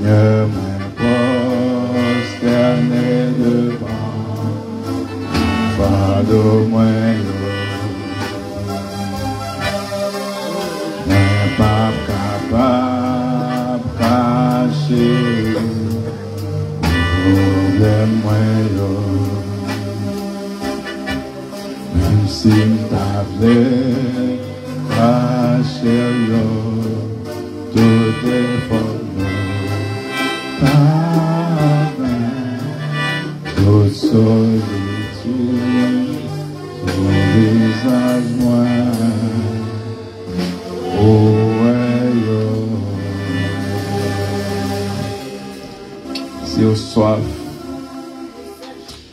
Seigneur, me prosterné devant, fardeau moins mais pas capable de cacher, problème moins même si t'avais caché tout est fort. Toute solitude, ton visage moi, oh si au soif,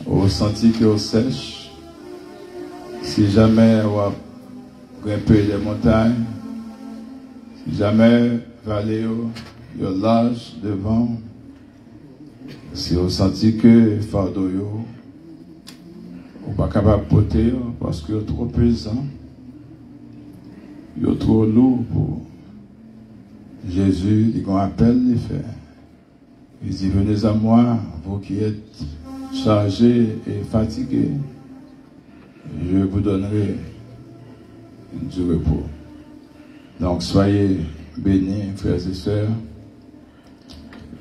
au senti que au sèche, si jamais on a grimpé les montagnes, si jamais vallée au large devant, si on sentit que fardeau yo, on pas capable de porter parce que trop pesant, yo trop lourd pour Jésus, il appelle les faire. Il dit venez à moi, vous qui êtes chargés et fatigués, je vous donnerai du repos. Donc soyez bénis, frères et sœurs,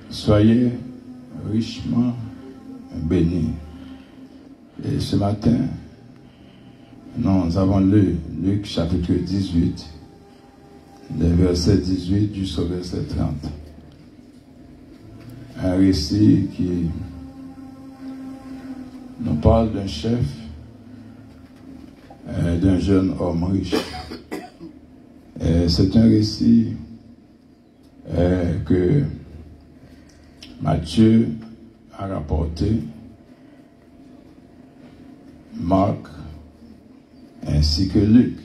soyez richement bénis. Et ce matin, nous avons lu Luc chapitre 18, les versets 18 jusqu'au verset 30. Un récit qui nous parle d'un chef, d'un jeune homme riche. C'est un récit que Matthieu a rapporté, Marc ainsi que Luc,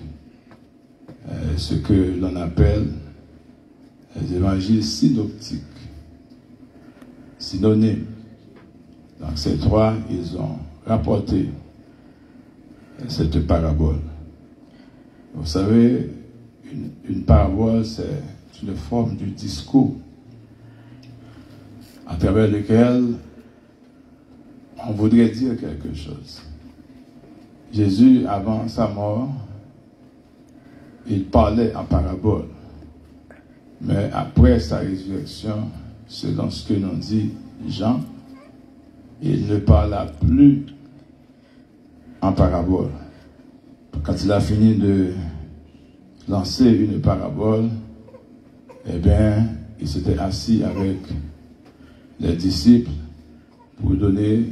ce que l'on appelle les évangiles synoptiques, synonymes. Donc ces trois, ils ont rapporté cette parabole. Vous savez, une parabole, c'est une forme du discours à travers lequel on voudrait dire quelque chose. Jésus, avant sa mort, il parlait en parabole. Mais après sa résurrection, selon ce que nous dit Jean, il ne parla plus en parabole. Quand il a fini de lancer une parabole, eh bien, il s'était assis avec les disciples pour donner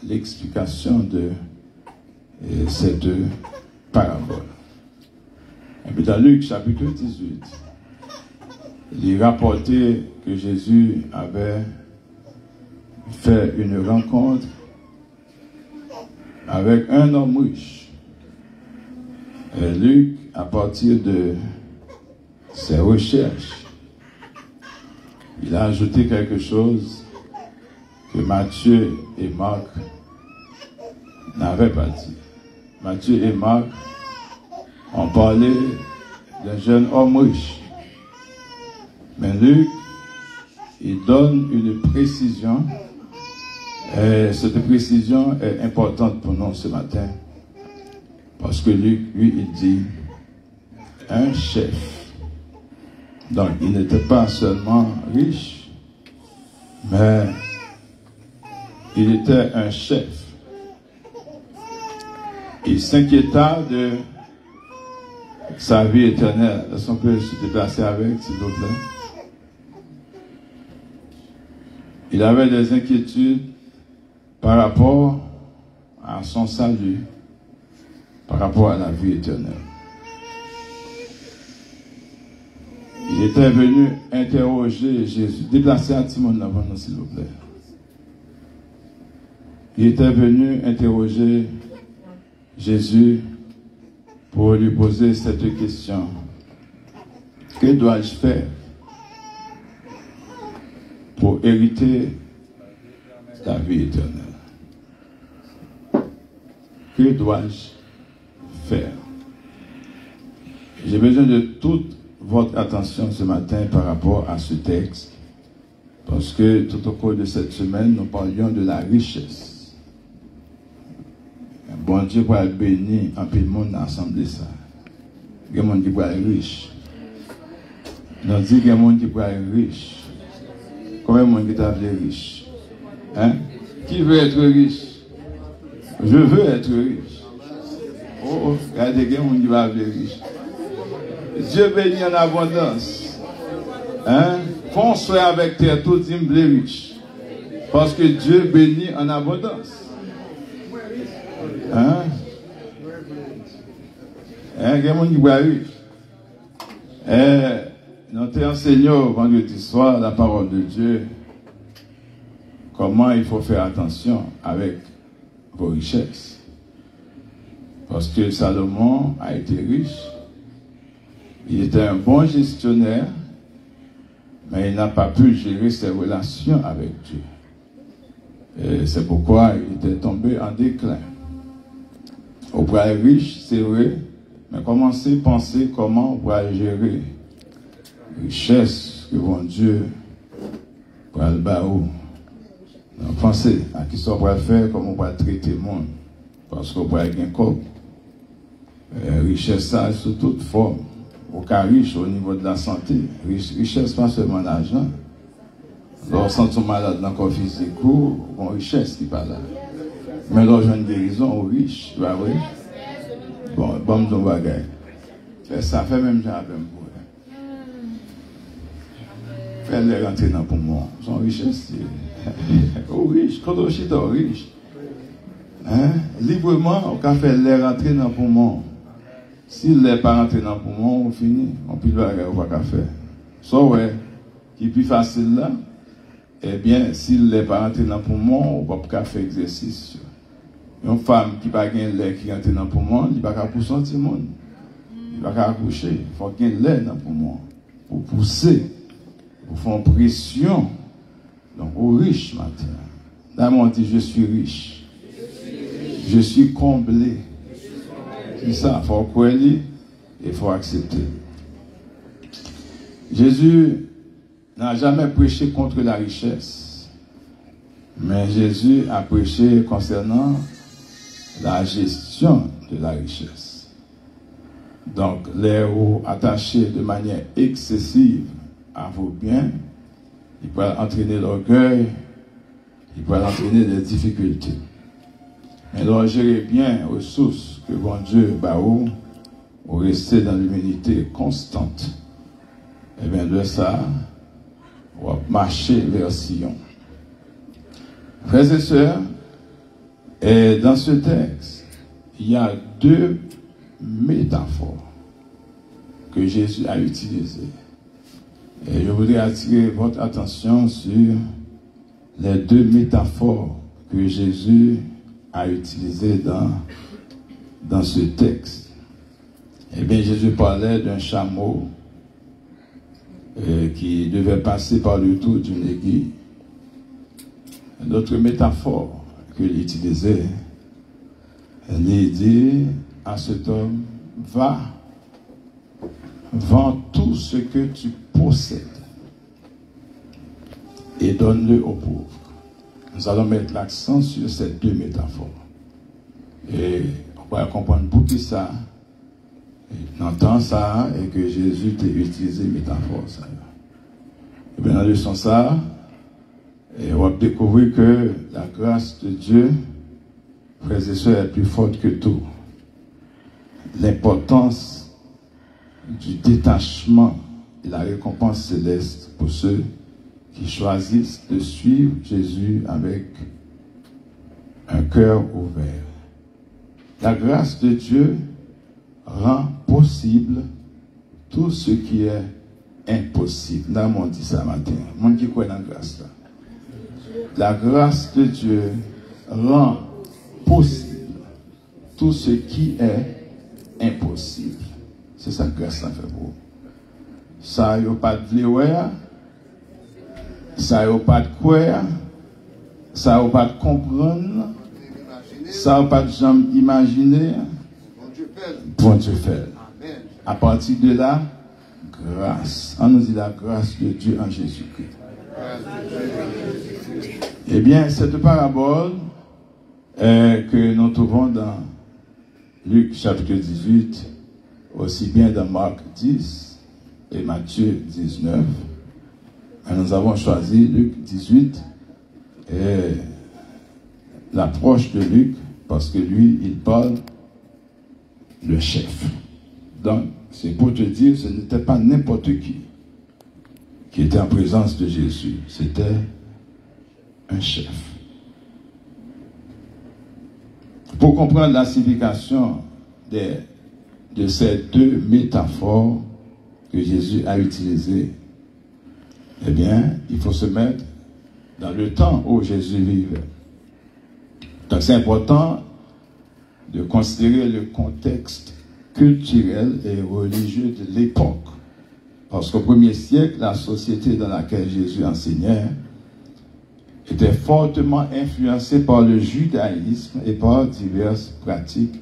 l'explication de cette parabole. Et puis dans Luc chapitre 18, il rapportait que Jésus avait fait une rencontre avec un homme riche. Et Luc, à partir de ses recherches, il a ajouté quelque chose que Matthieu et Marc n'avaient pas dit. Matthieu et Marc ont parlé d'un jeune homme riche. Mais Luc, il donne une précision, et cette précision est importante pour nous ce matin. Parce que Luc, lui, il dit un chef. Donc, il n'était pas seulement riche, mais il était un chef. Il s'inquiéta de sa vie éternelle. Est-ce qu'on peut se déplacer avec, s'il vous plaît? Il avait des inquiétudes par rapport à son salut, par rapport à la vie éternelle. Il était venu interroger Jésus. Déplacez à Timon avant nous, s'il vous plaît. Il était venu interroger Jésus pour lui poser cette question. Que dois-je faire pour hériter la vie éternelle? Que dois-je faire? J'ai besoin de toute votre attention ce matin par rapport à ce texte Parce que tout au cours de cette semaine, nous parlions de la richesse. Bon Dieu pour être béni en peu de monde dans l'assemblée ça. Il y a des gens qui pour être riche. Nous dit qu'il y a des gens qui pour être riche. Combien de monde qui t'a fait riche? Hein? Qui veut être riche? Je veux être riche. Oh, regardez, il y a des gens qui va être riche. Dieu bénit en abondance. Hein? Construis avec terre tout dimble riche. Parce que Dieu bénit en abondance. Hein? Hein? Il y a des gens qui va être riche. Nous enseignons vendredi soir la parole de Dieu. Comment il faut faire attention avec vos richesses. Parce que Salomon a été riche. Il était un bon gestionnaire, mais il n'a pas pu gérer ses relations avec Dieu. Et c'est pourquoi il était tombé en déclin. On pourrait être riche, c'est vrai, mais commencez à penser comment on pourrait gérer les richesses que bon Dieu pour le baou. Pensez à qui ça pourrait faire, comment on pourrait traiter le monde. Parce qu'on pourrait gagner comme richesse, ça, sous toute forme. Au cas riche au niveau de la santé. Richesse, pas seulement l'argent. Lorsqu'on sent malade dans le corps physique, on richesse qui parle là. Mais l'argent de guérison, on riche. Bah oui. Bon, bon, on va gagner. Ça fait même genre même pour faire les rentrer dans le poumon. Son richesse, oh riche, quand on est riche. Hein? Librement, on peut faire les rentrer dans le poumon. S'il n'est pas rentré dans le poumon, on finit. On peut pas faire. So, ouais, qui est plus facile là, eh bien, s'il n'est pas rentré dans le poumon, on ne peut pas faire exercice. Une femme qui n'a pas de lait qui rentre dans le poumon, il ne peut pas pousser un petit monde. Il ne peut pas accoucher. Il faut qu'il y ait lait dans le poumon. Pour pousser. Pour faire pression. Donc, au riche matin. Là, on dit, je suis riche. Je suis comblé. C'est ça, il faut croire et il faut accepter. Jésus n'a jamais prêché contre la richesse, mais Jésus a prêché concernant la gestion de la richesse. Donc, les roues attachés de manière excessive à vos biens, il peut entraîner l'orgueil, il peut entraîner des difficultés. Mais donc, gérez bien aux sources que bon Dieu baou, ou rester dans l'humilité constante. Et bien de ça, on va marcher vers Sion. Frères et sœurs, et dans ce texte, il y a deux métaphores que Jésus a utilisées. Et je voudrais attirer votre attention sur les deux métaphores que Jésus a utilisées dans ce texte. Eh bien, Jésus parlait d'un chameau qui devait passer par le tour d'une aiguille. D'autres métaphores qu'il utilisait, il dit à cet homme, va, vends tout ce que tu possèdes et donne-le aux pauvres. Nous allons mettre l'accent sur ces deux métaphores. Et on va comprendre beaucoup ça. On entend ça et que Jésus t'a utilisé métaphore. Ça. Et bien, dans la leçon ça, et on va découvrir que la grâce de Dieu, frères et sœurs, est plus forte que tout. L'importance du détachement et la récompense céleste pour ceux qui choisissent de suivre Jésus avec un cœur ouvert. La grâce de Dieu rend possible tout ce qui est impossible. Là, on dit ça matin. Moi qui crois dans la grâce là. La grâce de Dieu rend possible tout ce qui est impossible. C'est ça que grâce ça fait pour vous. Ça n'a pas de vouloir, ça n'a pas de croire, ça n'a pas de comprendre, ça n'a pas de jamais imaginer. Bon Dieu fait. À partir de là, grâce. On nous dit la grâce de Dieu en Jésus-Christ. Eh bien, cette parabole que nous trouvons dans Luc chapitre 18, aussi bien dans Marc 10 et Matthieu 19, nous avons choisi Luc 18 et l'approche de Luc parce que lui, il parle le chef. Donc, c'est pour te dire, ce n'était pas n'importe qui était en présence de Jésus. C'était un chef. Pour comprendre la signification de ces deux métaphores que Jésus a utilisées, eh bien, il faut se mettre dans le temps où Jésus vivait. Donc, c'est important de considérer le contexte culturel et religieux de l'époque. Parce qu'au 1er siècle, la société dans laquelle Jésus enseignait était fortement influencée par le judaïsme et par diverses pratiques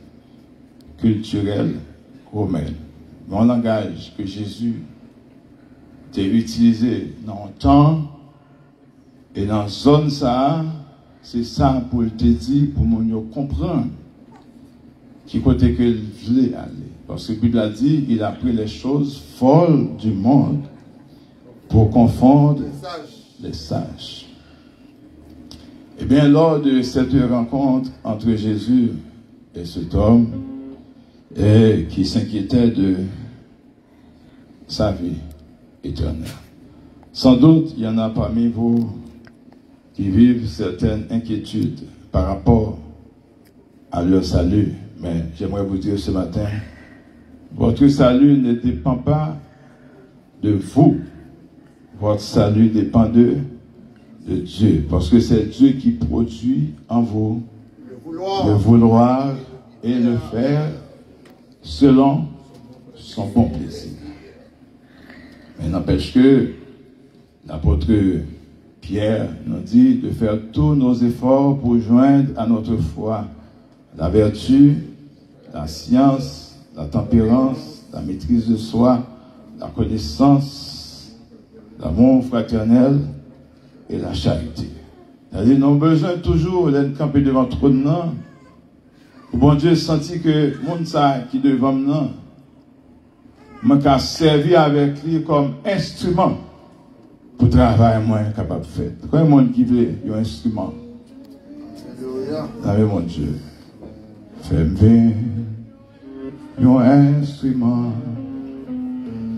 culturelles romaines. Mon langage que Jésus a utilisé dans le temps et dans la zone ça, c'est ça pour te dire, pour nous comprendre qui côté que il voulait aller. Parce que la Bible a dit, il a pris les choses folles du monde pour confondre les sages. Eh bien, lors de cette rencontre entre Jésus et cet homme, et qui s'inquiétait de sa vie éternelle. Sans doute, il y en a parmi vous qui vivent certaines inquiétudes par rapport à leur salut. Mais j'aimerais vous dire ce matin, votre salut ne dépend pas de vous. Votre salut dépend de Dieu. Parce que c'est Dieu qui produit en vous le vouloir et le faire selon son bon plaisir. Mais n'empêche que l'apôtre Pierre nous dit de faire tous nos efforts pour joindre à notre foi la vertu, la science, la tempérance, la maîtrise de soi, la connaissance, l'amour fraternel et la charité. C'est-à-dire, nous avons besoin toujours d'être campé devant le trône. Bon Dieu senti que le monde qui est devant nous, m'a servi avec lui comme instrument pour travailler moi capable de faire. Quand il y a un monde qui veut un instrument, avec mon Dieu, fais-moi un instrument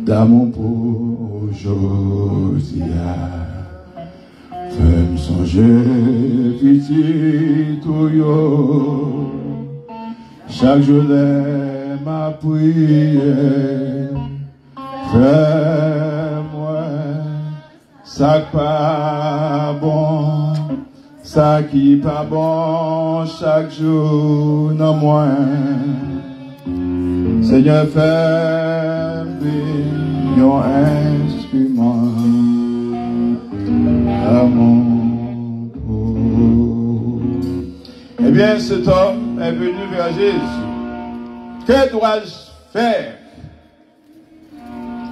d'amour pour aujourd'hui. Fais-moi songer petit tout yo. Chaque jour, ma prière, fais-moi ça pas bon, ça qui pas bon, chaque jour, non moins. Seigneur, fais-moi un instrument d'amour. Eh bien, cet homme est venu vers Jésus. Que dois-je faire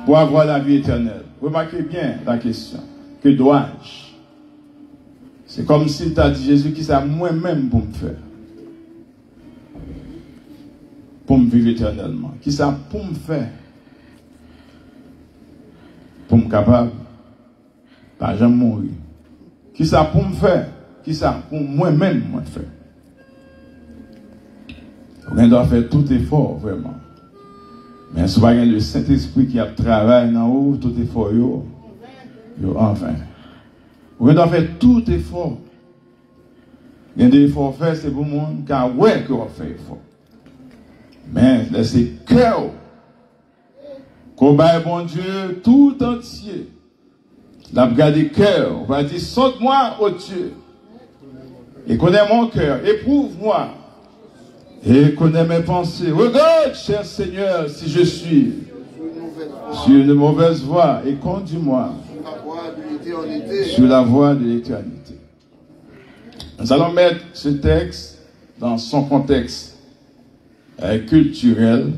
pour avoir la vie éternelle? Remarquez bien la question. Que dois-je? C'est comme s'il t'a dit, Jésus, qui ça moi-même pour me faire? Pour me vivre éternellement. Qui ça pour me faire? Pour me capable? Pas jamais mourir. Qui ça pour me faire? Qui ça pour moi-même me faire? On doit faire tout effort, vraiment. Mais si vous avez le Saint-Esprit qui a travaillé en haut, tout effort, enfin. On doit faire tout effort. Il y a des efforts faits, c'est pour le monde, car ouais, qu'on fait effort. Mais laissez cœur, qu'on baille bon Dieu tout entier. La brigade des cœurs, on va dire, saute-moi, ô Dieu, et connais mon cœur, éprouve-moi. Et connais mes pensées. Regarde, cher Seigneur, si je suis sur une mauvaise voie et conduis-moi sur la voie de l'éternité. Nous allons mettre ce texte dans son contexte culturel,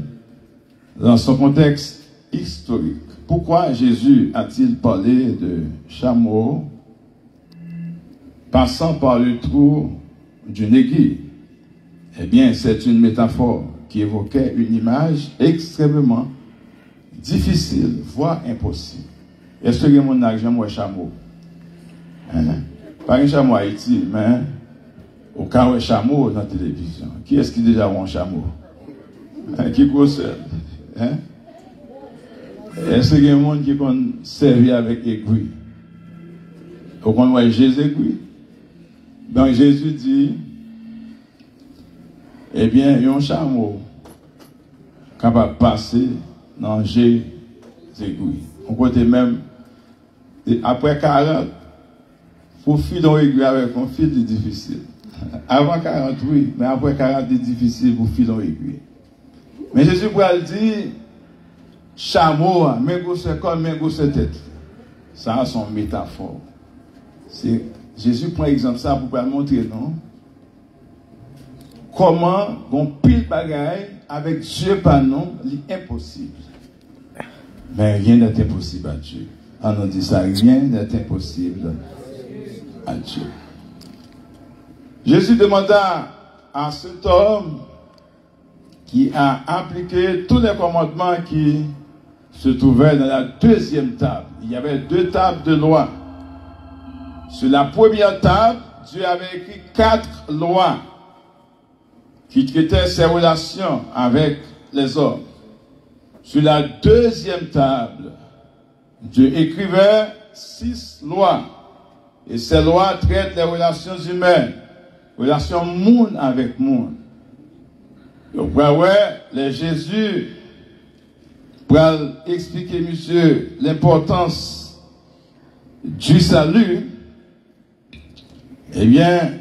dans son contexte historique. Pourquoi Jésus a-t-il parlé de chameaux passant par le trou d'une aiguille. Eh bien, c'est une métaphore qui évoquait une image extrêmement difficile, voire impossible. Est-ce que mon argent un chameau? Pas un chameau à Haïti, mais au cas où un chameau dans la télévision. Qui est-ce qui déjà a un chameau? Qui possède? Est-ce qu'il y a un monde qui peut servir avec aiguille? Au contraire, Jésus aiguille. Donc Jésus dit, eh bien, il y a un chameau capable de passer dans les aiguilles. On côté même, après 40, pour filer dans l'aiguille avec un fil, c'est difficile. Avant 40, oui, mais après 40, c'est difficile pour filer dans l'aiguille. Mais Jésus pourrait dire, chameau, mais c'est comme mais c'est tête. Ça a son métaphore. Jésus prend exemple ça pour pas montrer, non? Comment on pile bagaille avec Dieu par nous, c'est impossible. Mais rien n'est impossible à Dieu. On nous dit ça, rien n'est impossible à Dieu. Jésus demanda à cet homme qui a appliqué tous les commandements qui se trouvaient dans la deuxième table. Il y avait 2 tables de loi. Sur la première table, Dieu avait écrit 4 lois qui traitaient ses relations avec les hommes. Sur la deuxième table, Dieu écrivait 6 lois. Et ces lois traitent les relations humaines, relations monde avec monde. Donc, les Jésus, pour expliquer, monsieur, l'importance du salut, eh bien,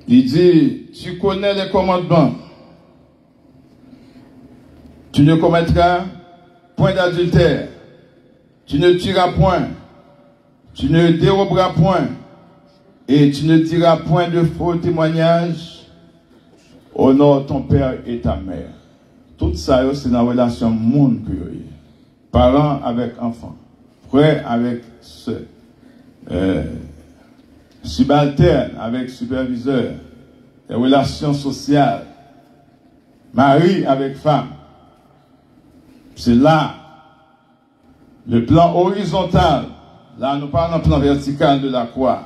il dit, tu connais les commandements. Tu ne commettras point d'adultère. Tu ne tueras point. Tu ne déroberas point. Et tu ne diras point de faux témoignages. Honore ton père et ta mère. Tout ça, c'est dans la relation monde. Parents avec enfants. Frères avec soeurs. Subalterne avec superviseur. Les relations sociales. Mari avec femme. C'est là le plan horizontal. Là, nous parlons du plan vertical de la croix.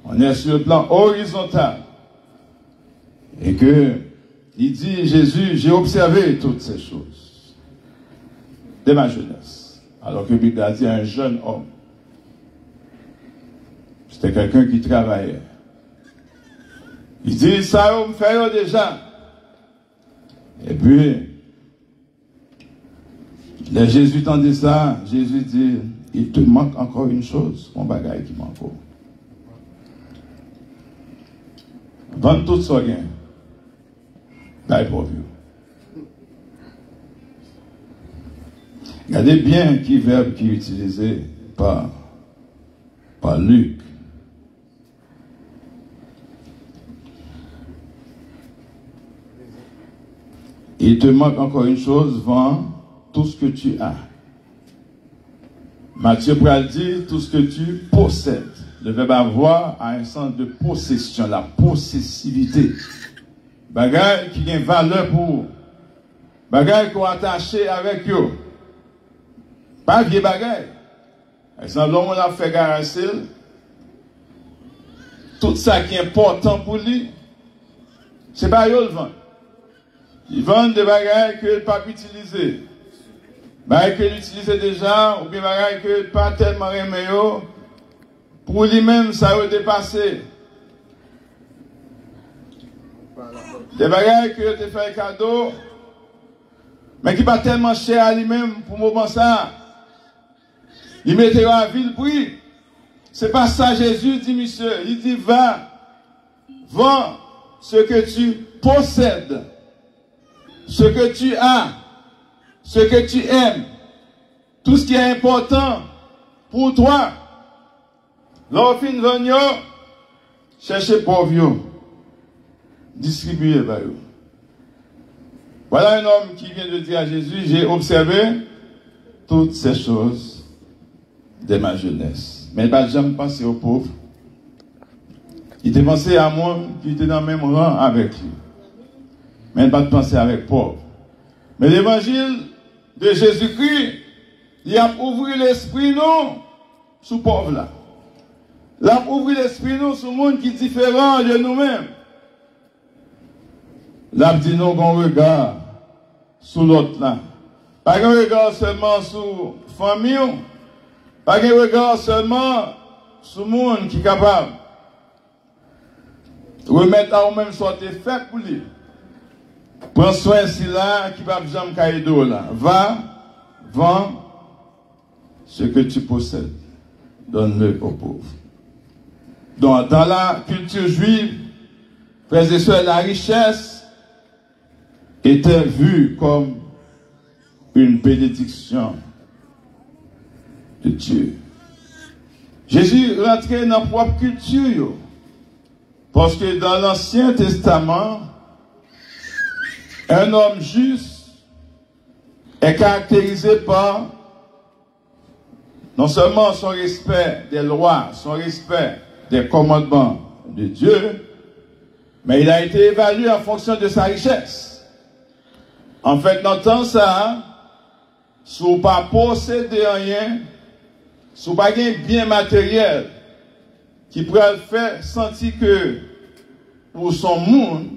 On est sur le plan horizontal. Et que, il dit, Jésus, j'ai observé toutes ces choses. Dès ma jeunesse. Alors que Bible a dit un jeune homme. C'était quelqu'un qui travaillait. Il dit, ça, on me fait déjà. Et puis, les Jésus dit ça, Jésus dit, il te manque encore une chose, mon bagage qui manque. Vends tout ça, bien. Là, pour vous. Regardez bien qui verbe qui est utilisé par Luc. Il te manque encore une chose, vends tout ce que tu as. Matthieu Pral dit tout ce que tu possèdes. Le verbe avoir a un sens de possession, la possessivité. Bagay qui a une valeur pour vous. Bagay qu'on attaché avec eux. Pas vieux bagay. Exemple, l'homme a fait garasser. Tout ça qui est important pour lui, c'est pas eux le vend. Ils vendent des bagages que ne pas utiliser. Bagages qu'il utilisait déjà, ou bien bagages que pas tellement aimé. Pour lui-même, ça a dépassé. Des bagages que tu fait cadeau, mais qui pas tellement cher à lui-même pour le moment ça. Il mettait à vil prix. C'est pas ça Jésus dit, monsieur. Il dit, va, vends ce que tu possèdes. Ce que tu as, ce que tu aimes, tout ce qui est important pour toi. L'offre venio, cherchez pauvre, distribuez par eux. Voilà un homme qui vient de dire à Jésus, j'ai observé toutes ces choses de ma jeunesse. mais il n'a jamais pensé aux pauvres. Il était pensé à moi qui était dans le même rang avec lui. Mais il n'a pas pensé avec pauvre. Mais l'évangile de Jésus-Christ, il a ouvert l'esprit nous sous pauvre là. Il a ouvert l'esprit nous sous monde qui est différent de nous-mêmes. Il a dit nous qu'on regarde sous l'autre là. Pas qu'on regarde seulement sous famille, pas qu'on regarde seulement sous le monde qui est capable. Remettre à vous-même soit fait pour lui. Prends soin si là, qui va jamais caïdo là. Va, vends ce que tu possèdes. Donne-le aux pauvres. Donc, dans la culture juive, frères et sœurs, la richesse était vue comme une bénédiction de Dieu. Jésus rentrait dans la propre culture. Parce que dans l'Ancien Testament, un homme juste est caractérisé par non seulement son respect des lois, son respect des commandements de Dieu, mais il a été évalué en fonction de sa richesse. En fait, dans le temps ça, si vous ne possédez rien, si vous n'avez pas de bien matériel qui pourrait le faire sentir que pour son monde,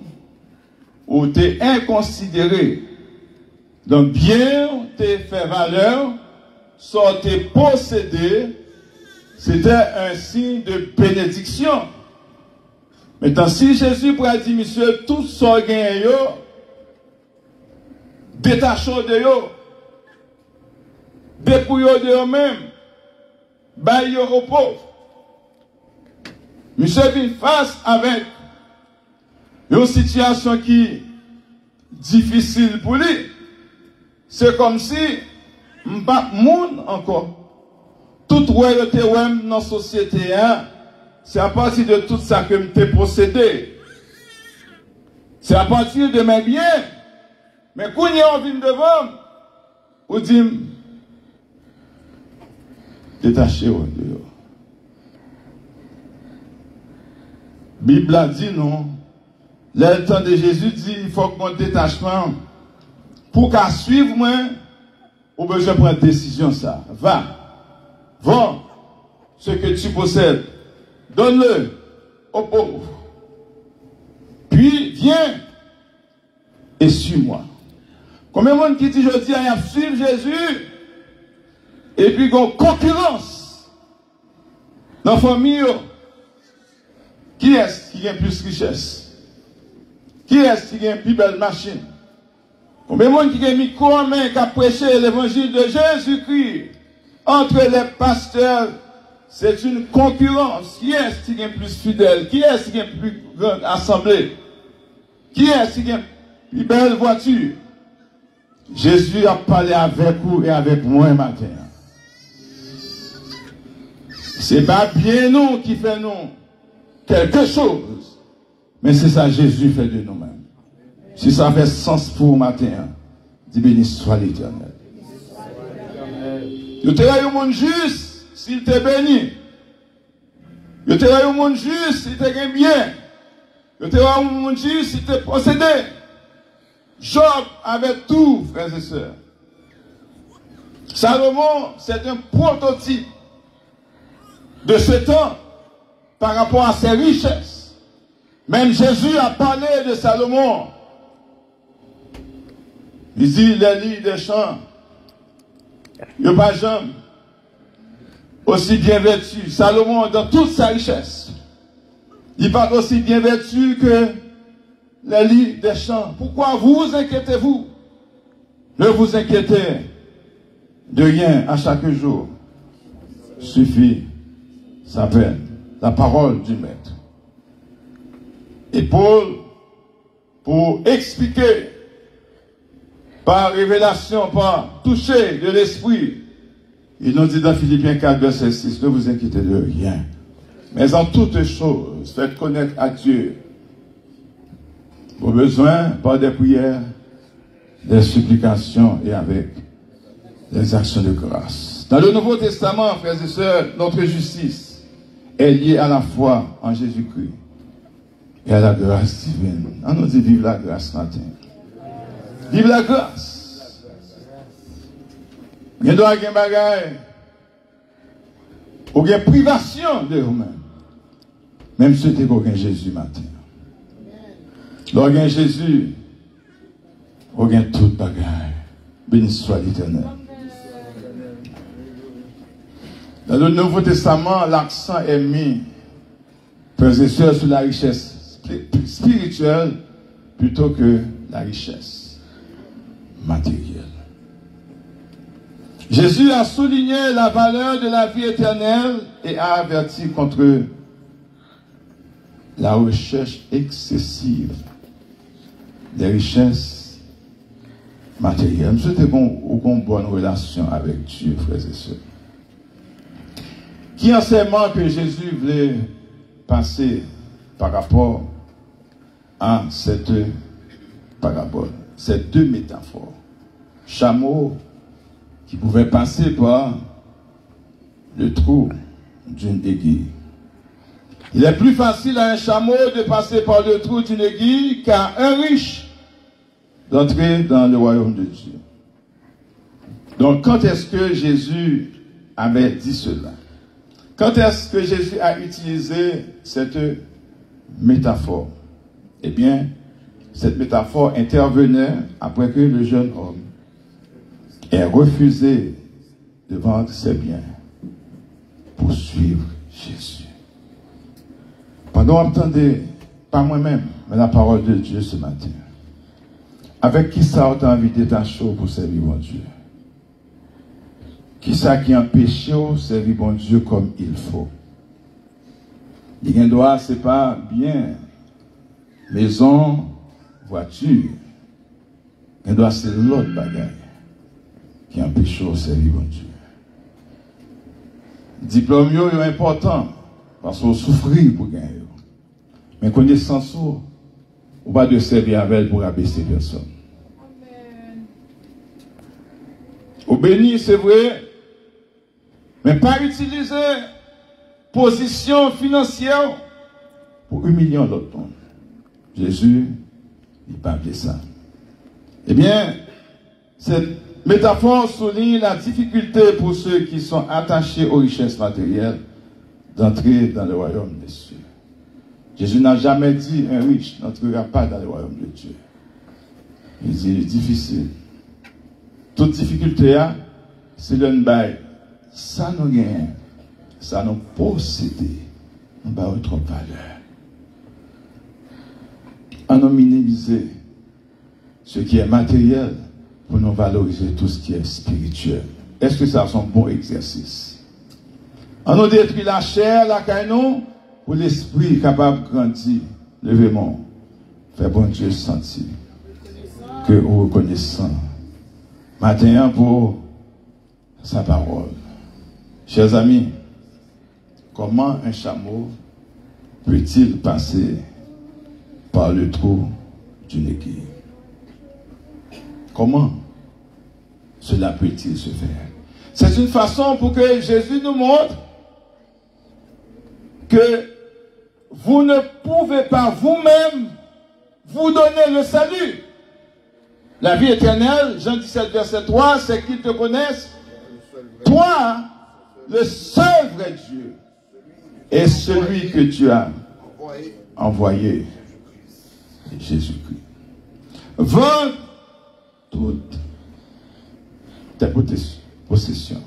ou t'es inconsidéré. Donc, bien t'es fait valeur, soit t'es possédé, c'était un signe de bénédiction. Maintenant, si Jésus pourrait dire, monsieur, tout ça gagne, détachons de yo, dépouillons de eux-mêmes, baillons aux pauvres. Monsieur vient face avec une situation qui est difficile pour lui. C'est comme si, m'pas monde encore. Toute royauté dans la société, c'est à partir de tout ça que m'te possédé. C'est à partir de mes biens. Mais quand il y a envie devant, ou dit, détachez-vous de eux. Bible a dit non. Le temps de Jésus dit, il faut qu'on détachement. Pour qu'à suivre moi, ou bien je prends une décision ça. Va. Vends ce que tu possèdes. Donne-le aux pauvres. Puis viens et suis-moi. Combien de monde qui dit, je dis, il y a suivre Jésus, et puis qu'on concurrence dans la famille. Qui est-ce qui a plus de richesse? Qui est-ce qui a une plus belle machine? Combien de monde qui a mis en main, qui a prêché l'évangile de Jésus-Christ entre les pasteurs? C'est une concurrence. Qui est-ce qui est plus fidèle? Qui est-ce qui a une plus grande assemblée? Qui est-ce qui a une plus belle voiture? Jésus a parlé avec vous et avec moi matin. C'est pas bien nous qui faisons quelque chose, mais c'est ça Jésus fait de nous-mêmes. Si ça fait sens pour vous matin, dis béni soit l'Éternel. Vous te voyez au monde juste s'il te bénit. Vous te voyez au monde juste s'il te gagne bien. Vous te voyez au monde juste s'il te possédé. Job avait tout, frères et sœurs. Salomon, c'est un prototype de ce temps par rapport à ses richesses. Même Jésus a parlé de Salomon. Il dit, les lits des champs, il n'y a pas jamais aussi bien vêtu. Salomon, dans toute sa richesse, il parle aussi bien vêtu que les lits des champs. Pourquoi vous inquiétez-vous? Ne vous inquiétez de rien à chaque jour. Suffit sa peine, la parole du Maître. Et Paul, pour expliquer par révélation, par toucher de l'esprit, il nous dit dans Philippiens 4, verset 6, ne vous inquiétez de rien. Mais en toutes choses, faites connaître à Dieu vos besoins par des prières, des supplications et avec des actions de grâce. Dans le Nouveau Testament, frères et sœurs, notre justice est liée à la foi en Jésus-Christ et à la grâce divine. On nous dit vive la grâce ce matin. Vive la grâce. Il y a des bagailles ou des privations de vous-même. Même si tu as Jésus matin. Lorsqu'il y a Jésus, il y a toute bagaille. Béni soit l'Éternel. Dans le Nouveau Testament, l'accent est mis, frères et sœurs, sur la richesse spirituelle plutôt que la richesse matérielle. Jésus a souligné la valeur de la vie éternelle et a averti contre la recherche excessive des richesses matérielles. Nous avons une bonne relation avec Dieu, frères et sœurs. Qui enseignement que Jésus voulait passer par rapport à cette parabole, ces deux métaphores. Chameau qui pouvait passer par le trou d'une aiguille. Il est plus facile à un chameau de passer par le trou d'une aiguille qu'à un riche d'entrer dans le royaume de Dieu. Donc, quand est-ce que Jésus avait dit cela? Quand est-ce que Jésus a utilisé cette métaphore? Eh bien, cette métaphore intervenait après que le jeune homme ait refusé de vendre ses biens pour suivre Jésus. Pendant entendez, pas moi-même, mais la parole de Dieu ce matin. Avec qui ça a envie d'être chaud pour servir mon Dieu? Qui ça qui empêche de servir bon Dieu comme il faut? Il doit, c'est pas bien, maison, voiture. Il doit, c'est l'autre bagaille qui empêche de servir bon Dieu. Diplôme est important parce qu'on souffre pour gagner. Mais connaissance, on va de servir avec elle pour abaisser personne. Au béni, c'est vrai, mais pas utiliser position financière pour humilier l'autre monde. Jésus, il ne parle pas de ça. Eh bien, cette métaphore souligne la difficulté pour ceux qui sont attachés aux richesses matérielles d'entrer dans le royaume des cieux. Jésus n'a jamais dit un riche n'entrera pas dans le royaume de Dieu. Il dit difficile. Toute difficulté, c'est le bail. Ça nous gagne, ça nous possède, nous avons autre valeur. On nous minimiser ce qui est matériel pour nous valoriser tout ce qui est spirituel. Est-ce que ça c'est un bon exercice? On nous détruit la chair, la canon, pour l'esprit capable de grandir. Levez-moi, faire bon Dieu sentir que vous reconnaissons. Matin pour sa parole. Chers amis, comment un chameau peut-il passer par le trou d'une aiguille? Comment cela peut-il se faire? C'est une façon pour que Jésus nous montre que vous ne pouvez pas vous-même vous donner le salut. La vie éternelle, Jean 17, verset 3, c'est qu'ils te connaissent, toi, le seul vrai Dieu, et celui que tu as envoyé, Jésus-Christ. Vends toutes tes possessions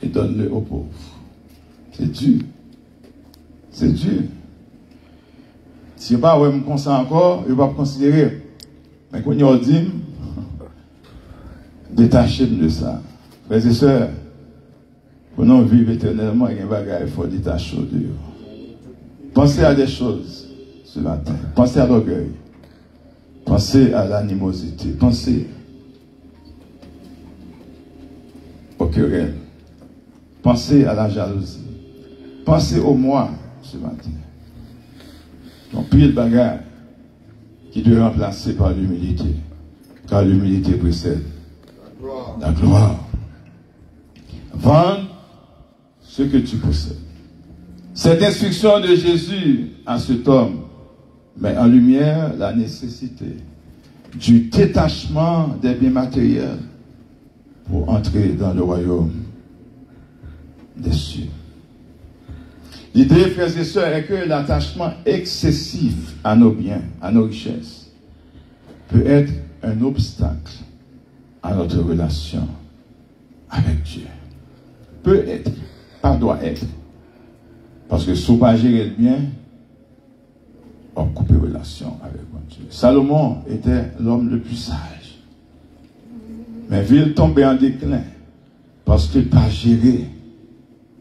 et donne-le aux pauvres. C'est Dieu. C'est Dieu. Si je ne me considère encore, je ne vais pas me considérer. Mais quand on dit, détachez de ça. Frères et sœurs, pour nous vivre éternellement, il y a un faut détacher de Dieu. Pensez à des choses ce matin. Pensez à l'orgueil. Pensez à l'animosité. Pensez aux querelles. Pensez à la jalousie. Pensez au moi ce matin. Donc, puis le bagage qui doit remplacer par l'humilité. Car l'humilité précède la gloire. Vends ce que tu possèdes. Cette instruction de Jésus à cet homme met en lumière la nécessité du détachement des biens matériels pour entrer dans le royaume des cieux. L'idée, frères et sœurs, est que l'attachement excessif à nos biens, à nos richesses, peut être un obstacle à notre relation avec Dieu. Peut être, pas doit être. Parce que si on ne pas gérer le bien, on coupe relation avec mon Dieu. Salomon était l'homme le plus sage. Mais il tombait en déclin parce qu'il n'a pas géré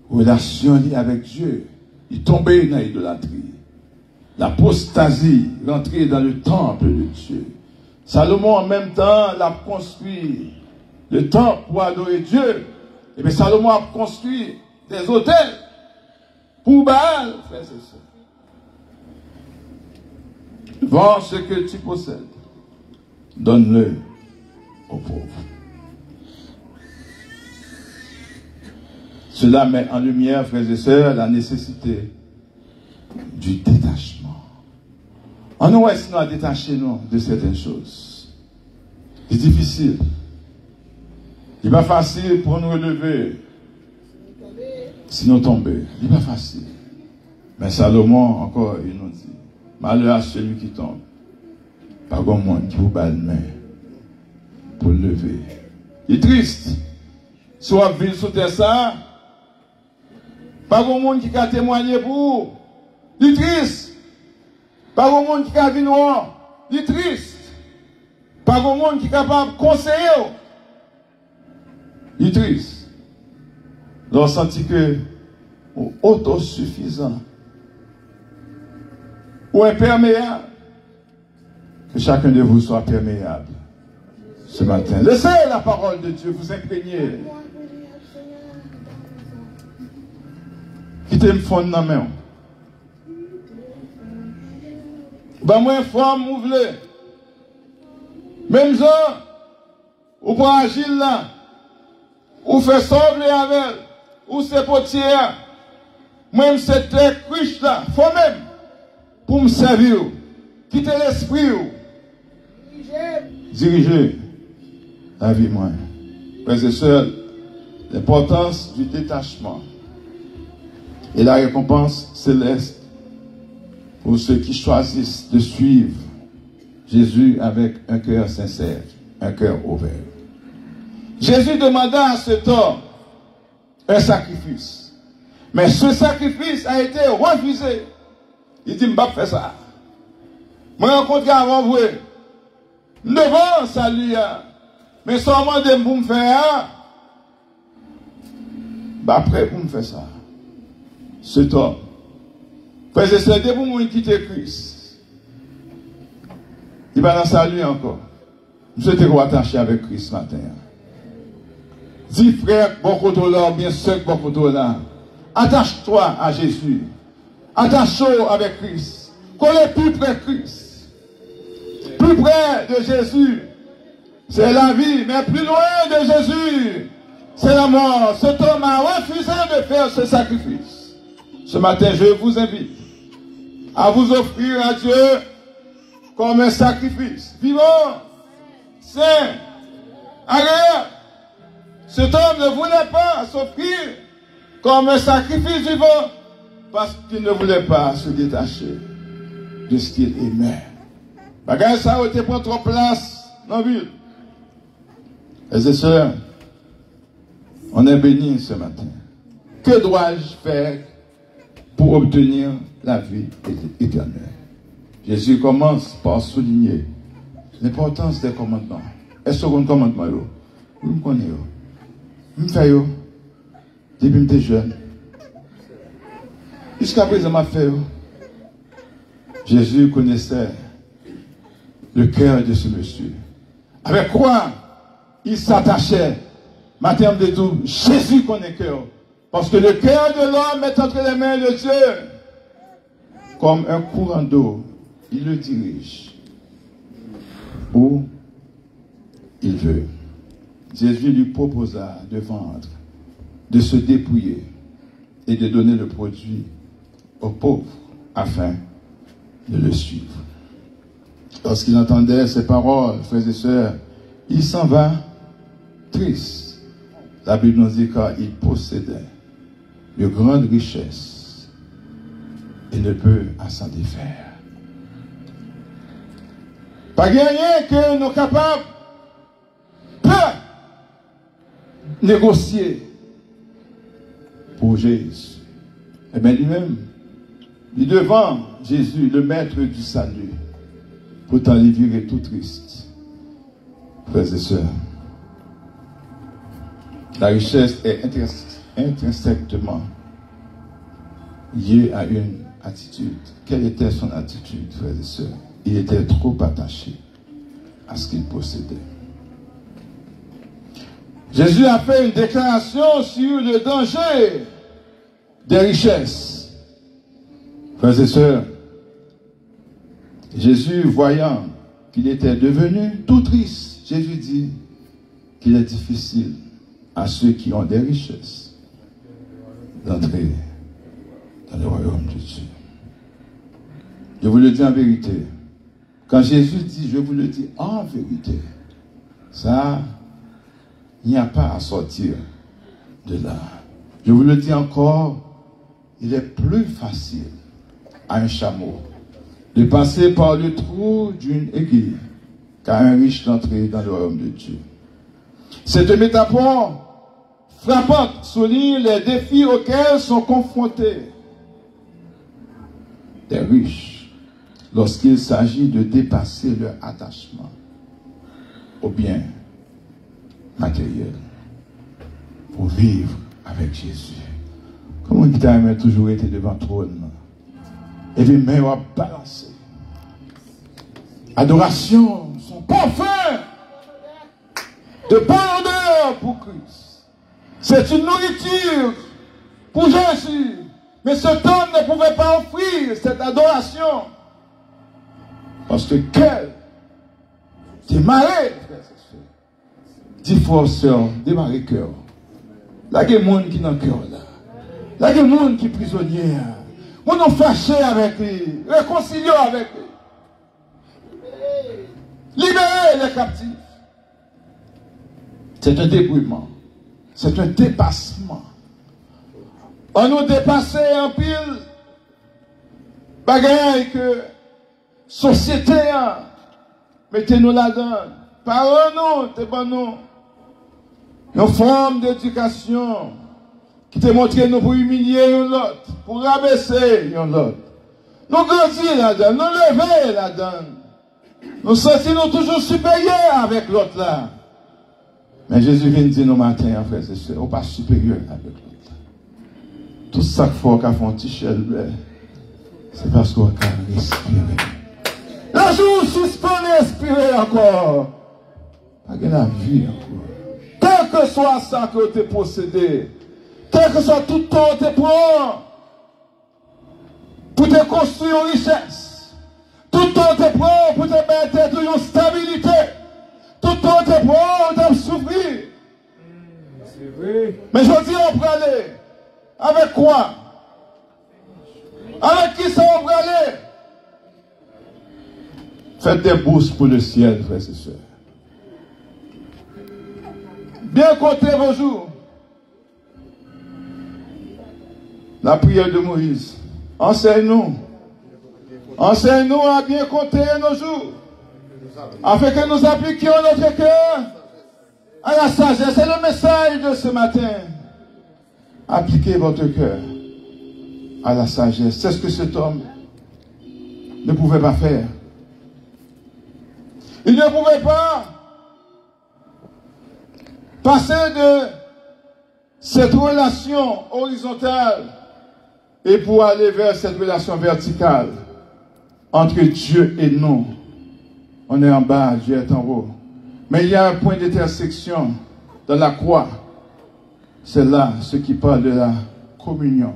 relation avec Dieu. Il tombait dans l'idolâtrie. L'apostasie, rentrer dans le temple de Dieu. Salomon, en même temps, l'a construit le temple pour adorer Dieu. Et bien, Salomon a construit des hôtels pour Baal, frères et sœurs. Vends ce que tu possèdes. Donne-le aux pauvres. Cela met en lumière, frères et sœurs, la nécessité du détachement. On nous est à détacher nous de certaines choses. C'est difficile. Il n'est pas facile pour nous relever. Sinon tomber. Il n'est pas facile. Mais Salomon, encore, il nous dit, malheur à celui qui tombe. Pas grand monde qui vous bat la main pour le lever. Il est triste. Soit ville sous terre ça, pas grand monde qui a témoigné pour vous. Il est triste. Pas grand monde qui a vu noir. Il est triste. Pas grand monde qui est capable de conseiller. Il est triste. Donc, on sentit que ou autosuffisant ou imperméable, que chacun de vous soit perméable ce matin. Laissez la parole de Dieu vous imprégner. Quittez me fond dans la main. Ben moi, forme, vous voulez. Même ça, ou pour agir là, ou faire sembler avec, ou c'est potier, même c'est très riche là, faut même, pour me servir, quitter l'esprit, diriger la vie moi. Frères et sœurs, l'importance du détachement et la récompense céleste pour ceux qui choisissent de suivre Jésus avec un cœur sincère, un cœur ouvert. Jésus demanda à cet homme un sacrifice. Mais ce sacrifice a été refusé. Il dit, je ne vais pas faire ça. Je me rencontre avant vous. Devant salut. Mais seulement de pour me faire. Après pour me faire ça. Cet homme. Frères et sœurs, dès pour moi quitter Christ. Il va dans salut encore. Je suis attaché avec Christ ce matin. Dis frère, bon côté là, bien sûr, bon côté là. Attache-toi à Jésus. Attache-toi avec Christ. Collez plus près de Christ. Plus près de Jésus. C'est la vie, mais plus loin de Jésus, c'est la mort. Cet homme a refusé de faire ce sacrifice. Ce matin, je vous invite à vous offrir à Dieu comme un sacrifice vivant, saint, agréable. Cet homme ne voulait pas s'offrir comme un sacrifice vivant parce qu'il ne voulait pas se détacher de ce qu'il aimait. Bagage ça a été pour trop place dans la ville. Frères et sœurs, on est bénis ce matin. Que dois-je faire pour obtenir la vie éternelle? Jésus commence par souligner l'importance des commandements. Est-ce qu'on commandement? Vous me connaissez? Je me fais depuis que j'étais jeune. Jusqu'à présent, je fait. Jésus connaissait le cœur de ce monsieur. Avec quoi il s'attachait? Ma terme de tout, Jésus connaît le cœur. Parce que le cœur de l'homme est entre les mains de Dieu. Comme un courant d'eau, il le dirige où il veut. Jésus lui proposa de vendre de se dépouiller et de donner le produit aux pauvres afin de le suivre. Lorsqu'il entendait ces paroles, frères et sœurs, il s'en va triste. La Bible nous dit qu'il possédait de grandes richesses et ne peut s'en défaire. Pas rien que nous sommes capables de négocier pour Jésus. Eh bien lui-même, il est devant Jésus, le maître du salut. Pourtant, il virait tout triste. Frères et sœurs, la richesse est intrinsèquement liée à une attitude. Quelle était son attitude, frères et sœurs? Il était trop attaché à ce qu'il possédait. Jésus a fait une déclaration sur le danger des richesses. Frères et sœurs, Jésus, voyant qu'il était devenu tout triste, Jésus dit qu'il est difficile à ceux qui ont des richesses d'entrer dans le royaume de Dieu. Je vous le dis en vérité. Quand Jésus dit, je vous le dis en vérité, ça, il n'y a pas à sortir de là. Je vous le dis encore, il est plus facile à un chameau de passer par le trou d'une aiguille qu'à un riche d'entrer dans le royaume de Dieu. Cette métaphore frappante souligne les défis auxquels sont confrontés les riches lorsqu'il s'agit de dépasser leur attachement aux biens matériels pour vivre avec Jésus. Comment il t'a toujours été devant le trône et puis même à balancer. Adoration, son parfum de bonheur pour Christ. C'est une nourriture pour Jésus. Mais cet homme ne pouvait pas offrir cette adoration. Parce que quel démarré, frère, c'est 10 fois sœur, démarré cœur. Là, il y a des gens qui n'ont cœur là. Là, il y a des gens qui sont prisonniers. On est fâché avec lui, réconcilié avec lui. Libérer les captifs. C'est un débrouillement. C'est un dépassement. On nous dépasse en pile bagaille que société mettez-nous là-dedans. Parlons-nous, t'es bon nous. Une forme d'éducation qui te montre nous pour humilier l'autre, pour rabaisser l'autre. Nous grandir là-dedans, nous lever là-dedans. Nous sentons toujours supérieurs avec l'autre là. Mais Jésus vient dire nos matins, frères et sœurs, on pas supérieur avec l'autre. Tout ça qu'il faut qu'on fasse un t-shirt, c'est parce qu'on a respiré. Le jour où suspend respirer encore, pas de la vie encore. Quel que soit ça que tu possédé, quel que soit tout ton te prend, pour te construire une richesse, tout ton te prend pour te mettre une stabilité, tout ton te prend pour te souffrir. C'est vrai. Mais je dis, on peut aller. Avec quoi? Avec qui ça on va aller? Faites des bourses pour le ciel, frères et sœurs. Bien compter vos jours. La prière de Moïse. Enseigne-nous. Enseigne-nous à bien compter nos jours. Afin que nous appliquions notre cœur à la sagesse. C'est le message de ce matin. Appliquez votre cœur à la sagesse. C'est ce que cet homme ne pouvait pas faire. Il ne pouvait pas passer de cette relation horizontale et pour aller vers cette relation verticale entre Dieu et nous. On est en bas, Dieu est en haut. Mais il y a un point d'intersection dans la croix. C'est là ce qui parle de la communion.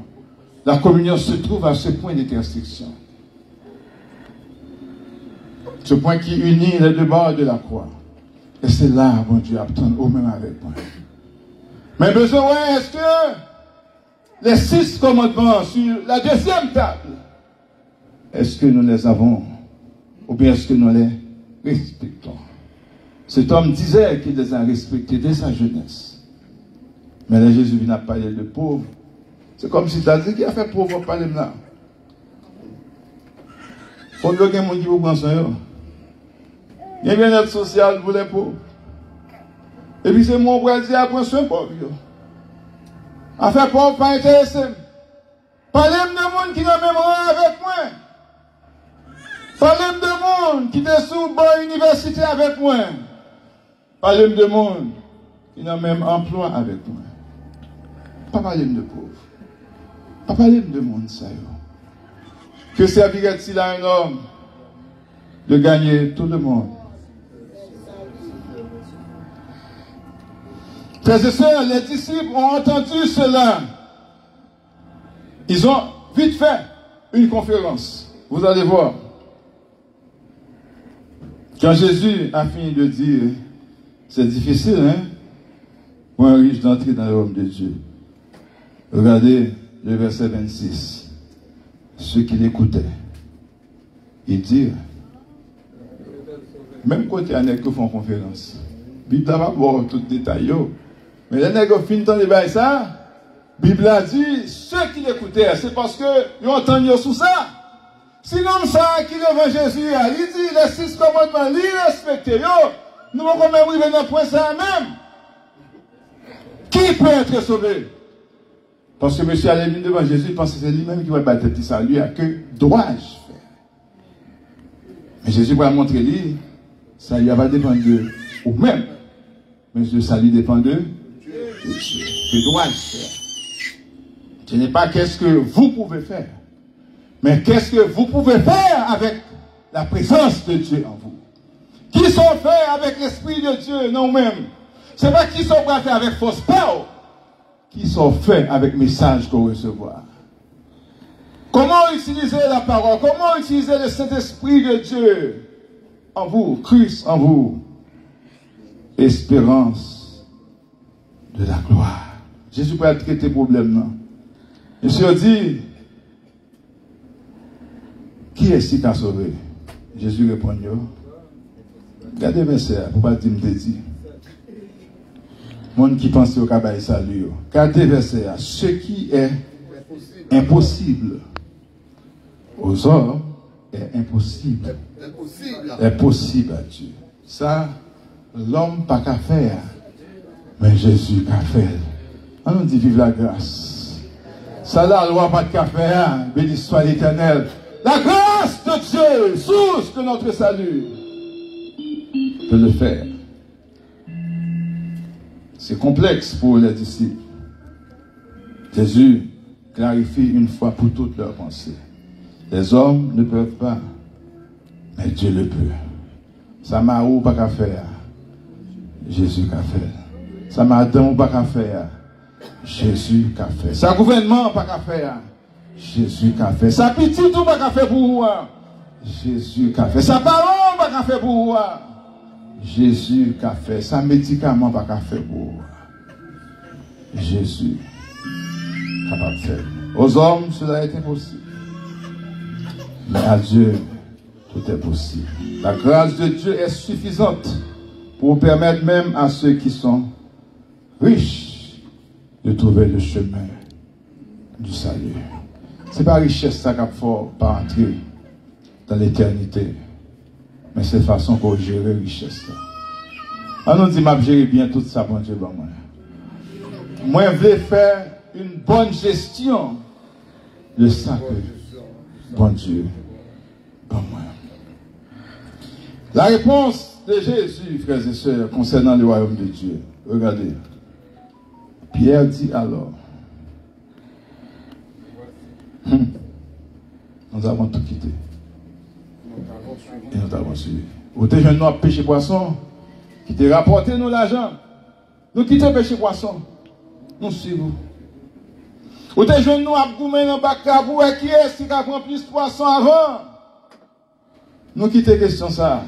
La communion se trouve à ce point d'intersection. Ce point qui unit les deux bords de la croix. Et c'est là, bon Dieu, attend au même avec moi. Mais besoin, ouais, est-ce que les 6 commandements sur la deuxième table, est-ce que nous les avons ou bien est-ce que nous les respectons? Cet homme disait qu'il les a respectés dès sa jeunesse. Mais là, Jésus vient parler de pauvres. C'est comme si tu as dit qu'il a fait pauvre parler là. Faut que quelqu'un qui vous prend ça. Il y a un bien-être social pour les pauvres. Et puis c'est mon frère qui a pris soin pauvre. A fait pauvre, pas intéressé. Parlez-moi de monde qui n'a même rien avec moi. Parlez-moi de monde qui est sous bonne université avec moi. Parlez-moi de monde qui n'a même emploi avec moi. Pas parlez-moi de pauvres. Pas parlez-moi de monde ça. Que servirait-il à un homme de gagner tout le monde? Frères et sœurs, les disciples ont entendu cela. Ils ont vite fait une conférence. Vous allez voir. Quand Jésus a fini de dire, c'est difficile, hein, pour un riche d'entrer dans le royaume de Dieu. Regardez le verset 26. Ceux qui l'écoutaient, ils dirent, même quand il y a des gens qui font conférence, Bible n'a pas voir tout le détail, mais les gens qui finissent de faire ça, Bible a dit, ceux qui l'écoutaient, c'est parce qu'ils ont entendu sous ça. Sinon, ça qui devant Jésus, il dit, les 6 commandements, ils respectent, nous allons quand même arriver dans le point ça même. Qui peut être sauvé? Parce que monsieur allait venir devant Jésus, il pense que c'est lui-même qui va battre le salut. Que dois-je faire? Mais Jésus va montrer lui, ça lui va dépendre de vous-même. Mais le salut dépend de Dieu. Que dois-je faire? Ce n'est pas qu'est-ce que vous pouvez faire, mais qu'est-ce que vous pouvez faire avec la présence de Dieu en vous. Qui sont faits avec l'Esprit de Dieu, non même. Ce n'est pas qui sont faits avec fausse peur. Qui sont faits avec le message qu'on recevoir. Comment utiliser la parole? Comment utiliser le Saint-Esprit de Dieu en vous, Christ en vous? Espérance de la gloire. Jésus peut traiter le problème, non? Jésus dit, qui est-ce qui t'a sauvé? Jésus répond, regardez mes sœurs, pour pas dire me dit. Monde qui pense au cabaye salut. Regardez verset, ce qui est impossible aux hommes est impossible. Est possible à Dieu. Ça, l'homme pas qu'à faire, mais Jésus qu'a fait. On nous dit vive la grâce. Ça, la loi pas qu'à faire, béni soit l'Éternel. La grâce de Dieu, source de notre salut, peut le faire. C'est complexe pour les disciples. Jésus clarifie une fois pour toutes leurs pensées. Les hommes ne peuvent pas, mais Dieu le peut. Ça m'a ou pas qu'à faire, Jésus qu'a fait. Ça m'a Adam ou pas qu'à faire, Jésus qu'a fait. Ça gouvernement pas qu'à faire, Jésus qu'a fait. Ça petit ou pas qu'à faire pour vous, Jésus qu'a fait. Ça parole pas qu'à faire pour vous, Jésus qu'a fait. Ça médicament pas qu'à faire pour vous, Jésus capable de faire. Aux hommes, cela est impossible. Mais à Dieu, tout est possible. La grâce de Dieu est suffisante pour permettre même à ceux qui sont riches de trouver le chemin du salut. Ce n'est pas la richesse ça qu'il faut pas entrer dans l'éternité, mais c'est la façon qu'on gère la richesse. On nous dit, je gérer bien tout ça, bon Dieu, bon moi. Moi, je veux faire une bonne gestion de ça que bon Dieu, bon moi. La réponse de Jésus, frères et sœurs, concernant le royaume de Dieu. Regardez. Pierre dit alors, nous avons tout quitté. Et nous avons suivi. Vous êtes jeunes, nous avons pêché poisson, qui t'a rapporté nous l'argent. Nous quittons pêcher poisson. Nous suivons. Vous êtes jeunes, nous avons goumé dans le bac cabou, et qui est-ce qui a pris plus de poisson avant? Nous quittons question ça.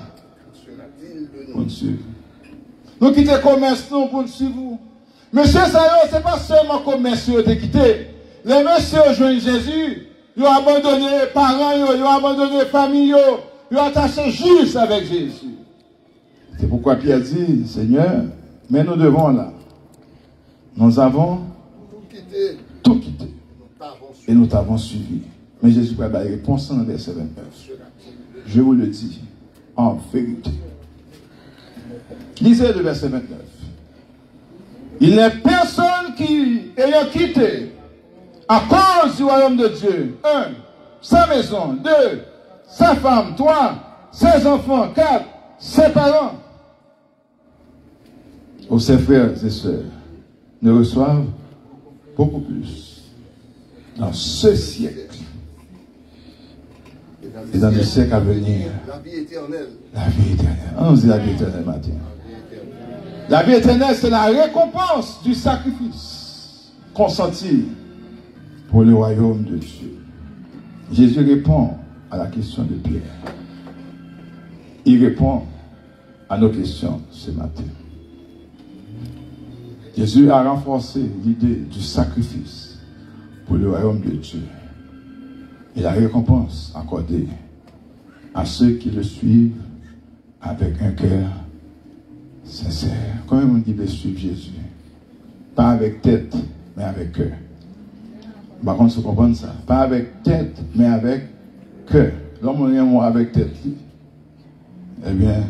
Pour nous suivre. Nous quittons le commerce pour nous suivre. Monsieur Sayo, ce n'est pas seulement comme messieurs ont quitté. Les messieurs ont joint Jésus, ils ont abandonné les parents, ils ont abandonné les familles, ils ont attaché juste avec Jésus. C'est pourquoi Pierre dit, Seigneur, mais nous devons là. Nous avons tout quitté. Et nous t'avons suivi. Mais Jésus va la réponse dans le verset 29. Je vous le dis, en vérité. Lisez le verset 29. Il n'est personne qui, ayant quitté, à cause du royaume de Dieu, 1, sa maison, 2, sa femme, 3, ses enfants, 4, ses parents, ou ses frères et sœurs, ne reçoivent beaucoup plus dans ce siècle et dans le siècle à venir. La vie éternelle. La vie éternelle. On dit la vie éternelle matin. La vie éternelle, c'est la récompense du sacrifice consenti pour le royaume de Dieu. Jésus répond à la question de Pierre. Il répond à nos questions ce matin. Jésus a renforcé l'idée du sacrifice pour le royaume de Dieu et la récompense accordée à ceux qui le suivent avec un cœur sincère. Combien de monde qui veut suivre Jésus? Pas avec tête, mais avec cœur. Par contre, vous comprenez ça? Pas avec tête, mais avec cœur. L'homme rien moi avec tête. Eh bien,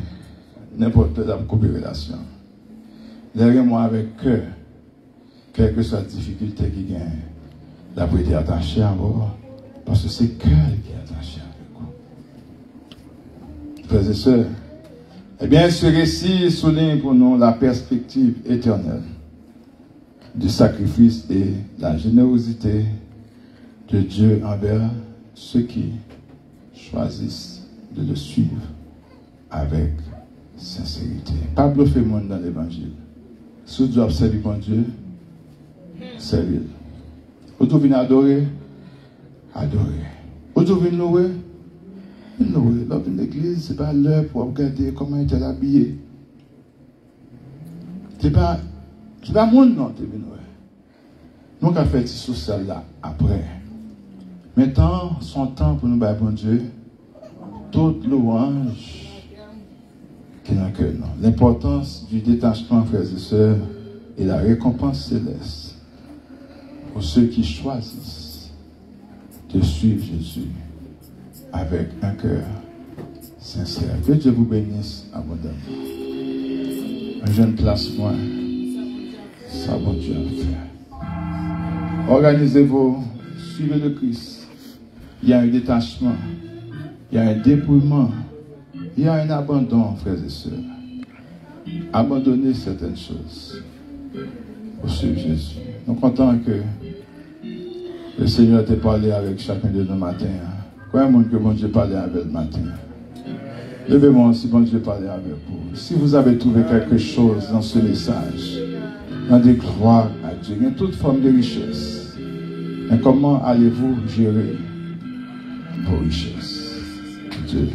n'importe quelle relation. Derrière moi avec cœur, quelle que soit la difficulté qui gagne, la prière est attachée à vous, parce que c'est cœur qui est attaché avec vous. Frères et sœurs, eh bien, ce récit souligne pour nous la perspective éternelle du sacrifice et la générosité de Dieu envers ceux qui choisissent de le suivre avec sincérité. Pas bluffer le monde dans l'évangile. Si vous doit servir bon Dieu, servir. Vous devez adorer, adorer. Vous devez louer, louer. Dans une église, ce n'est pas l'heure pour regarder comment il est habillé. Ce n'est pas mon nom, tu veux louer. Nous avons fait ce social là après. Maintenant, son temps pour nous, bon Dieu, toute louange. L'importance du détachement, frères et sœurs, et la récompense céleste pour ceux qui choisissent de suivre Jésus avec un cœur sincère. Que Dieu vous bénisse abondamment. Un jeune placement, ça bon Dieu à faire. Organisez-vous, suivez le Christ. Il y a un détachement, il y a un dépouillement. Il y a un abandon, frères et sœurs. Abandonner certaines choses pour suivre Jésus. Nous sommes contents que le Seigneur t'ait parlé avec chacun de nous matin. Combien de monde que bon Dieu parlait avec le matin? Levez-moi si bon Dieu parlait avec vous. Si vous avez trouvé quelque chose dans ce message, rendez gloire à Dieu. Il y a toute forme de richesse. Mais comment allez-vous gérer vos richesses? Dieu.